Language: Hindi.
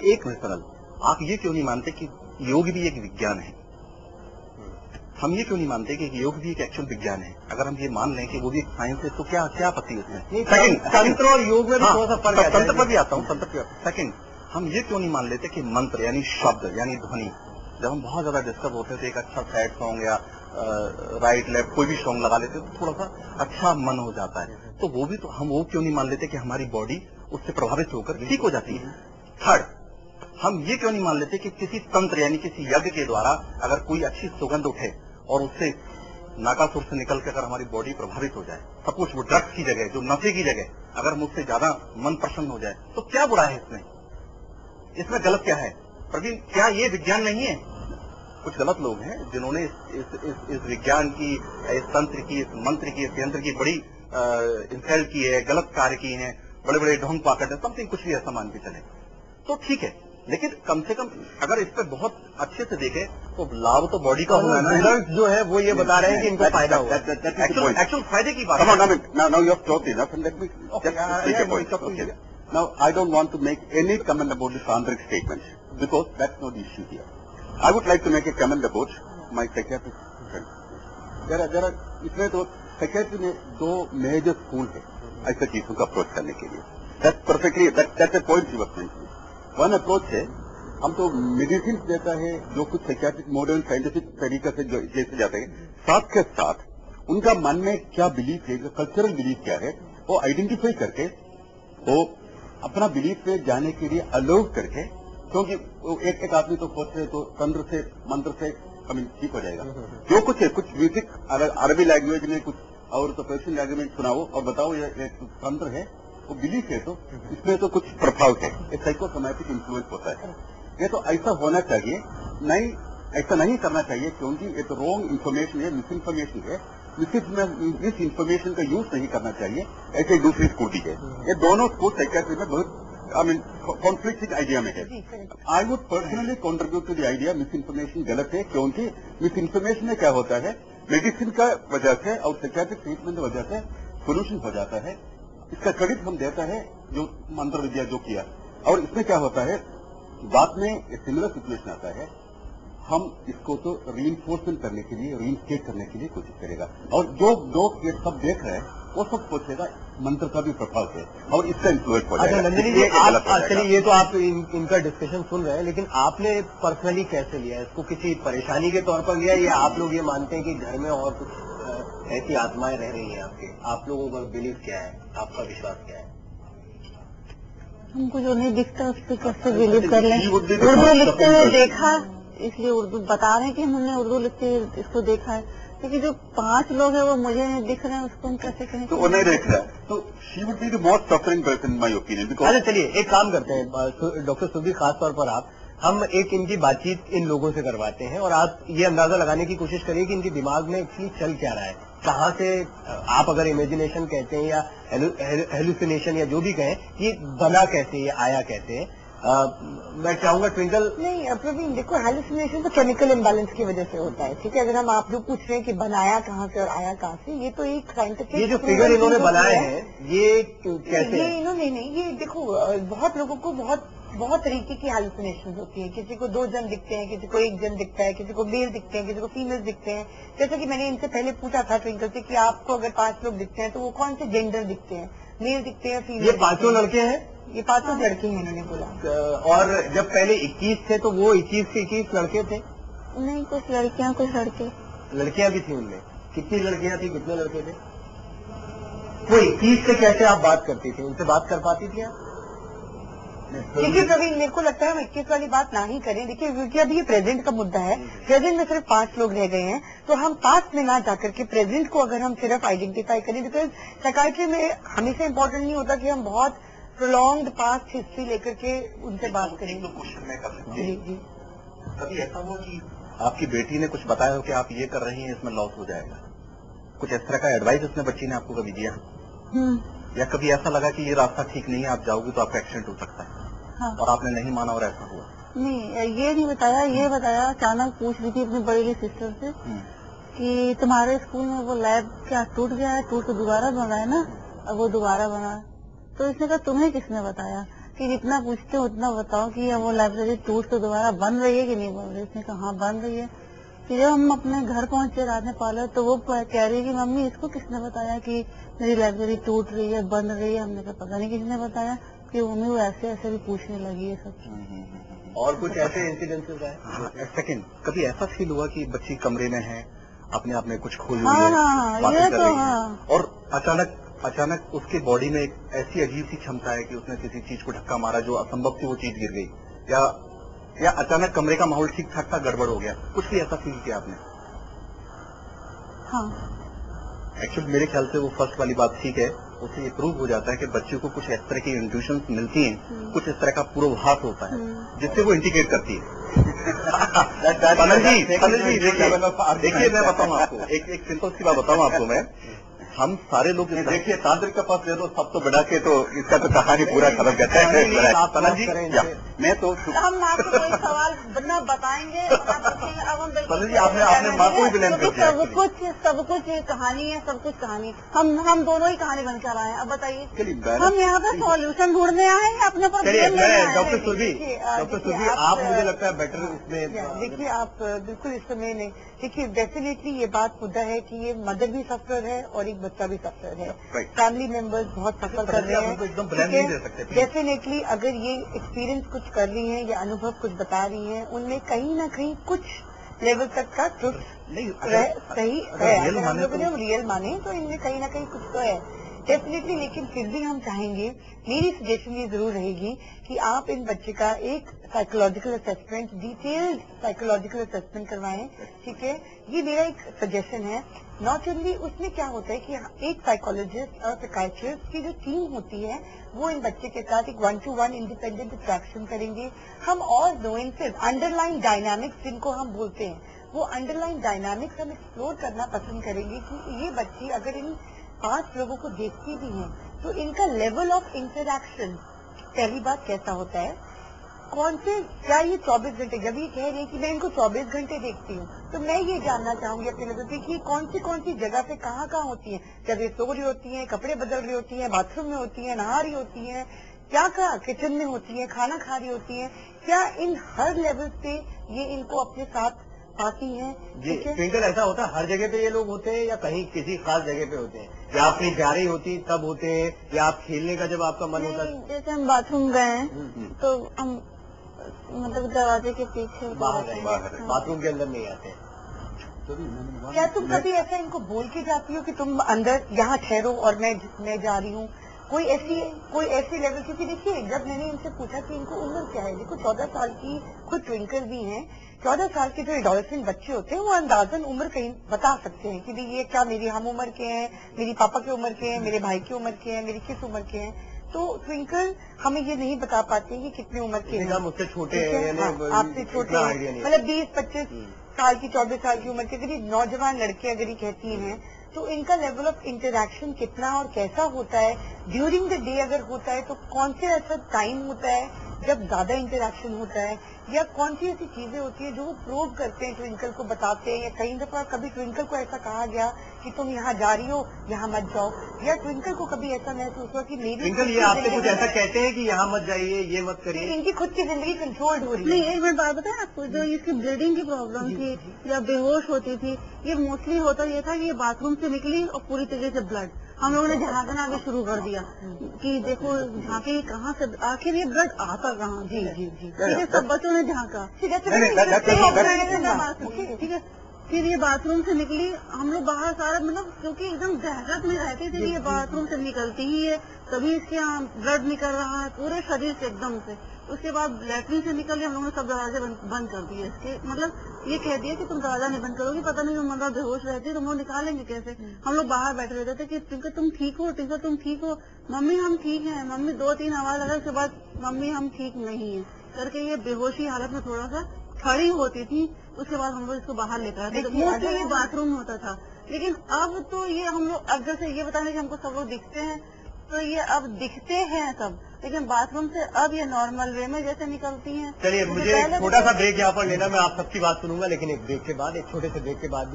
एक मिनट सरल, आप ये क्यों नहीं मानते कि योग भी एक विज्ञान है? हम ये क्यों नहीं मानते कि योग भी एक एक्चुअल विज्ञान है? अगर हम ये मान लें कि वो भी एक साइंस है तो क्या क्या आपत्ति है उसमें? तंत्र और योग में भी थोड़ा सा फर्क है। तंत्र पर भी आता हूँ, तंत्र पर। सेकंड, हम ये क्यों नहीं मान लेते कि मंत्र यानी शब्द यानी ध्वनि, जब हम बहुत ज्यादा डिस्टर्ब होते थे, एक अच्छा सैड सॉन्ग या राइट लेफ्ट कोई भी सॉन्ग लगा लेते तो थोड़ा सा अच्छा मन हो जाता है, तो वो भी तो हम वो क्यों नहीं मान लेते कि हमारी बॉडी उससे प्रभावित होकर ठीक हो जाती है? थर्ड, हम ये क्यों नहीं मान लेते कि किसी तंत्र यानी किसी यज्ञ के द्वारा अगर कोई अच्छी सुगंध उठे और उससे नाकासुर से निकल के अगर हमारी बॉडी प्रभावित हो जाए, सब कुछ वो ड्रग्स की जगह, जो नशे की जगह अगर मुझसे ज्यादा मन प्रसन्न हो जाए, तो क्या बुरा है इसमें? इसमें गलत क्या है? प्रवीण, क्या ये विज्ञान नहीं है? कुछ गलत लोग हैं जिन्होंने इस विज्ञान की, इस तंत्र की, इस मंत्र की, इस यंत्र की बड़ी इंसल्ट की है, गलत कार्य किए हैं, बड़े बड़े ढोंग पाकट है, समथिंग कुछ भी ऐसा मान के चले तो ठीक है, लेकिन कम से कम अगर इस पर बहुत अच्छे से देखे तो लाभ तो बॉडी का होगा ना। रिजल्ट जो है वो ये बता रहे हैं कि इनको फायदा होगा। एक्चुअल फायदे की बात। Now, I don't want to make any comment about the tantric statement because that's not the issue here. I would like to make a comment about my psychiatrist friend. There are इसमें तो psychiatry में दो major school है ऐसे चीजों का अप्रोच करने के लिए. That's a point you were mentioning. One approach है, हम तो मेडिसिन देता है जो कुछ साइकियाट्रिक मॉडर्न साइंटिफिक तरीके से जैसे जाते हैं, साथ के साथ उनका मन में क्या बिलीफ है, कल्चरल बिलीफ क्या है, वो आइडेंटिफाई करके वो अपना बिलीफ पे जाने के लिए अलाउ करके, क्योंकि एक आदमी तो सोचते तो तंत्र से मंत्र से ठीक हो जाएगा। जो कुछ है, कुछ म्यूजिक अरबी लैंग्वेज में कुछ और तो पर्शियन लैंग्वेज में सुनाओ और बताओ ये तंत्र है, वो बिलीफ है, तो इसमें तो कुछ प्रभाव है, एक साइकोसोमैटिक इन्फ्लुएंस होता है। ये तो ऐसा होना चाहिए नहीं, ऐसा नहीं करना चाहिए, क्योंकि ये तो रॉन्ग इन्फॉर्मेशन है, मिस इन्फॉर्मेशन है। इस इन्फॉर्मेशन का यूज नहीं करना चाहिए। ऐसे दूसरी स्कूल भी है, ये दोनों स्कूल साइकियाट्री में बहुत कॉन्फ्लिक्टिंग आइडिया में है। I would personally contribute to the idea misinformation गलत है, क्योंकि मिस इन्फॉर्मेशन में क्या होता है, मेडिसिन का वजह से और साइकियाट्रिक ट्रीटमेंट की वजह से सोल्यूशन हो जाता है। इसका क्रेडिट हम देता है जो मंत्र विद्या जो किया, और इसमें क्या होता है, बाद में सिमिलर सिचुएशन आता है, हम इसको तो रीइंफोर्समेंट करने के लिए, रीइंस्टेट करने के लिए कोशिश करेगा, और जो लोग ये सब देख रहे हैं वो सब सोचेगा मंत्र का भी प्रभाव है और इसका इन्फ्लुएंस हो जाएगा। अच्छा नंदिनी जी, चलिए ये तो आप इनका डिस्कशन सुन रहे हैं, लेकिन आपने पर्सनली कैसे लिया इसको? किसी परेशानी के तौर पर लिया, या आप लोग ये मानते हैं कि घर में और कुछ ऐसी आत्माएं रह रही हैं आपके? आप लोगों का बिलीव क्या है, आपका विश्वास क्या है? हमको जो नहीं दिखता उस पर कैसे बिलीव कर लें? उर्दू लिखते हुए देखा, इसलिए उर्दू बता रहे हैं कि हमने उर्दू लिखते इसको देखा है, लेकिन जो 5 लोग हैं वो मुझे नहीं दिख रहे हैं, उसको हम कैसे कहें? तो वो नहीं देख रहा, तो she would be the most suffering person in my opinion. अच्छा चलिए एक काम करते हैं डॉक्टर सुधीर, खास तौर पर हम एक इनकी बातचीत इन लोगों से करवाते हैं और आप ये अंदाजा लगाने की कोशिश करिए कि इनके दिमाग में एक्चुअली चल क्या रहा है, कहाँ से आप अगर इमेजिनेशन कहते हैं या हेलुसिनेशन या जो भी कहें, ये बना कैसे, ये आया कैसे? मैं चाहूंगा ट्विंकल। नहीं प्रवीण, देखो हेलुसिनेशन तो केमिकल इम्बैलेंस की वजह से होता है, ठीक है। अगर हम आप जो पूछ रहे हैं कि बनाया कहाँ से और आया कहाँ से, ये तो एक साइंटिफिक, ये जो फिगर इन्होंने बनाए हैं ये कैसे? ये इन्होंने नहीं, ये देखो बहुत लोगों को बहुत तरीके की हेलुसिनेशन होती है। किसी को 2 जन दिखते हैं, किसी को 1 जन दिखता है, किसी को मेल दिखते हैं, किसी को फीमेल दिखते हैं। जैसा कि मैंने इनसे पहले पूछा था ट्विंकल से कि आपको अगर 5 लोग दिखते हैं तो वो कौन से जेंडर दिखते हैं, मेल दिखते हैं, फीमेल? ये 5 लड़के हैं, ये 5 लड़के हैं इन्होंने बोला। और जब पहले 21 थे तो वो 21 से 21 लड़के थे? नहीं, कुछ लड़कियां कुछ लड़के। लड़कियां भी थी उनमें? कितनी लड़कियां थी, कितने लड़के थे? वो 21 से कैसे आप बात करती थी, उनसे बात कर पाती थी आप? देखिए प्रवीण, मेरे को लगता है हम 21 वाली बात ना ही करें। देखिए क्योंकि अभी ये प्रेजेंट का मुद्दा है, प्रेजेंट में सिर्फ 5 लोग रह गए हैं, तो हम पास्ट में ना जाकर के प्रेजेंट को अगर हम सिर्फ आइडेंटिफाई करें, बिकॉज साइकाइट्री में हमेशा इंपॉर्टेंट नहीं होता कि हम बहुत प्रोलॉन्ग्ड पास्ट हिस्ट्री लेकर के उनसे बात करें। एक दो क्वेश्चन मैं कर सकती जी जी। कभी ऐसा हुआ कि आपकी बेटी ने कुछ बताया हो कि आप ये कर रही हैं, इसमें लॉस हो जाएगा, कुछ इस तरह का एडवाइस उसने बच्ची ने आपको कभी दिया? या कभी ऐसा लगा कि ये रास्ता ठीक नहीं है, आप जाओगे तो आपका एक्सीडेंट हो सकता है? हाँ। और आपने नहीं माना और ऐसा हुआ? नहीं, ये नहीं बताया। ये बताया अचानक पूछ रही थी अपनी बड़ी सिस्टर से कि तुम्हारे स्कूल में वो लैब क्या टूट गया है, टूट के दोबारा बना है ना, अब वो दोबारा बना है। तो इसने कहा तुम्हें किसने बताया? कि जितना पूछते हो उतना बताओ कि वो लाइब्रेरी टूट तो दोबारा बन रही है कि नहीं बन रही। उसने कहा हाँ बन रही है। कि जब हम अपने घर पहुंचे रात में पार्लर तो वो कह रही है कि मम्मी इसको किसने बताया कि मेरी लाइब्रेरी टूट रही है बन रही है। हमने कहा पता नहीं किसने बताया कि मम्मी वो ऐसे ऐसे भी पूछने लगी है सब। और कुछ ऐसे इंसिडेंसेस है? सेकंड, कभी ऐसा फील हुआ कि बच्ची कमरे में है, अपने आप में कुछ खोई हुई हाँ है, हाँ बातें ये कर तो रही है, हाँ। और अचानक उसके बॉडी में एक ऐसी अजीब सी क्षमता है कि उसने किसी चीज को धक्का मारा जो असंभव थी, वो चीज गिर गई, या अचानक कमरे का माहौल ठीक ठाक था, गड़बड़ हो गया, कुछ भी ऐसा फील किया आपने? हाँ एक्चुअली मेरे ख्याल से वो फर्स्ट वाली बात ठीक है, उससे ये प्रूव हो जाता है कि बच्चों को कुछ इस तरह की इंट्यूशंस मिलती हैं, कुछ इस तरह का पूर्वाभास होता है जिससे वो इंडिकेट करती है। सनल जी देखिए मैं बताऊं आपको, एक सिंपल सी बात बताऊं आपको मैं, हम सारे लोग देखिए तांत्रिक का पास दे दो सब तो बढ़ा के तो इसका तो कहानी पूरा खत्म करता है। सनल जी मैं तो हम आपको कोई सवाल न बताएंगे अब हम सनल जी आपने माँ को ही ब्लेम कर दिया। सब कुछ कहानी है, सब कुछ कहानी हम दोनों ही कहानी बन कर आए हैं। अब बताइए हम यहाँ पर सॉल्यूशन ढूंढने आए हैं अपने पर। डॉक्टर सुरभि आप मुझे लगता है बेटर इसमें देखिए आप बिल्कुल इस समय नहीं। देखिए डेफिनेटली ये बात मुद्दा है कि ये मदर भी सफर है और एक बच्चा भी सफर है। फैमिली मेंबर्स बहुत सफर कर रहे हैं। एकदम ब्लेम नहीं दे सकते। डेफिनेटली अगर ये एक्सपीरियंस कुछ कर रही है या अनुभव कुछ बता रही है, उनमें कहीं ना कहीं कुछ लेवल तक का ट्रुथ सही है। अगर हम लोगों ने रियल माने तो इनमें कहीं ना कहीं कुछ तो है डेफिनेटली। लेकिन फिर भी हम चाहेंगे, मेरी सजेशन ये जरूर रहेगी कि आप इन बच्चे का एक psychological assessment, detailed psychological assessment करवाएं। ठीक है, ये मेरा एक सजेशन है। नॉट ओनली उसमें क्या होता है कि एक साइकोलॉजिस्ट और साइकाइट्रिस्ट की जो टीम होती है वो इन बच्चे के साथ एक 1-to-1 इंडिपेंडेंट इंटरेक्शन करेंगे हम, और दो इनसे अंडरलाइन डायनामिक्स जिनको हम बोलते हैं, वो अंडरलाइन डायनामिक्स हम एक्सप्लोर करना पसंद करेंगे कि ये बच्ची अगर इन 5 लोगों को देखती भी है तो इनका लेवल ऑफ इंटरैक्शन पहली बात कैसा होता है, कौन से, क्या ये 24 घंटे, जब ये कह रही है कि मैं इनको 24 घंटे देखती हूँ तो मैं ये जानना चाहूंगी अपने लेवल पे कि कौन सी जगह पे कहाँ होती है, जब ये सो रही होती है, कपड़े बदल रही होती है, बाथरूम में होती है, नहा रही होती है, क्या किचन में होती है, खाना खा रही होती है, क्या इन हर लेवल पे ये इनको अपने साथ आती है। जी ट्विंकल, ऐसा होता है हर जगह पे ये लोग होते हैं या कहीं किसी खास जगह पे होते हैं, या आप कहीं जा रही होती तब होते हैं, या आप खेलने का जब आपका मन होता है? जैसे हम बाथरूम गए हैं तो हम मतलब दरवाजे के पीछे बाहर बाथरूम के अंदर नहीं आते। क्या तुम कभी ऐसा इनको बोल के जाती हो कि तुम अंदर यहाँ ठहरो और मैं जा रही हूँ, कोई ऐसी लेवल? क्योंकि देखिए जब मैंने इनसे पूछा कि इनको उम्र क्या है, देखो 14 साल की खुद ट्विंकल भी हैं, 14 साल के जो एडोलेसेंट बच्चे होते हैं वो अंदाजन उम्र कहीं बता सकते हैं कि भाई ये क्या मेरी हम उम्र के हैं, मेरी पापा की उम्र के हैं, मेरे भाई की उम्र के हैं, मेरी किस उम्र के हैं। तो ट्विंकल हमें ये नहीं बता पाते कि कितने उम्र के हैं। मुझसे छोटे हैं, आपसे छोटे हैं, मतलब 20-25 साल की, 24 साल की उम्र के अगर ये नौजवान लड़के अगर ये कहती हैं तो इनका लेवल ऑफ इंटरैक्शन कितना और कैसा होता है ड्यूरिंग द डे, अगर होता है तो कौन से ऐसा टाइम होता है जब ज्यादा इंटरैक्शन होता है, या कौन सी ऐसी चीजें होती है जो वो प्रूव करते हैं, ट्विंकल को बताते हैं, या कई दफा कभी ट्विंकल को ऐसा कहा गया कि तुम यहाँ जा रही हो यहाँ मत जाओ, या ट्विंकल को कभी ऐसा महसूस हुआ कि मेरी ट्विंकल ये आपसे कुछ ऐसा कहते हैं कि यहाँ मत जाइए, ये मत करिए, इनकी खुद की जिंदगी कंट्रोल्ड हो रही है? नहीं, एक मिनट बात बताए आपको, जो इसकी ब्लीडिंग की प्रॉब्लम थी या बेहोश होती थी, ये मोस्टली होता ये था कि ये बाथरूम से निकली और पूरी तरीके से ब्लड, हम लोगों ने झांकना भी शुरू कर दिया कि देखो झांके कहाँ से, आखिर ये ब्लड आता कहाँ। जी जी जी, ठीक है, सब बच्चों ने झांका, ठीक है, फिर ये बाथरूम से निकली, हम लोग बाहर सारा मतलब क्योंकि एकदम दहशत में रहते थे कि ये बाथरूम से निकलती ही है तभी इसके यहाँ ब्लड निकल रहा है पूरे शरीर से एकदम से। उसके बाद लैट्रिन से निकल के हम लोगों ने सब दरवाजे बंद कर दिए इसके, मतलब ये कह दिया कि तुम दरवाजा नहीं बंद करोगे, पता नहीं तुम मतलब बेहोश रहती तो वो निकालेंगे कैसे। हम लोग बाहर बैठे रहते थे कि टिंकल तुम ठीक हो, टिंकल तुम ठीक हो, मम्मी हम ठीक हैं, मम्मी 2-3 आवाज लगा, उसके बाद मम्मी हम ठीक नहीं है करके ये बेहोशी हालत में थोड़ा सा खड़ी होती थी। उसके बाद हम लोग इसको बाहर लेकर आते थे, मोस्टली ये बाथरूम होता था। लेकिन अब तो ये हम लोग, अब जैसे ये बताने कि हमको सब लोग दिखते हैं तो ये अब दिखते हैं सब, लेकिन बाथरूम से अब ये नॉर्मल वे में जैसे निकलती हैं। चलिए मुझे छोटा सा ब्रेक यहाँ पर लेना, मैं आप सबकी बात सुनूंगा, लेकिन एक ब्रेक के बाद, एक छोटे से ब्रेक के बाद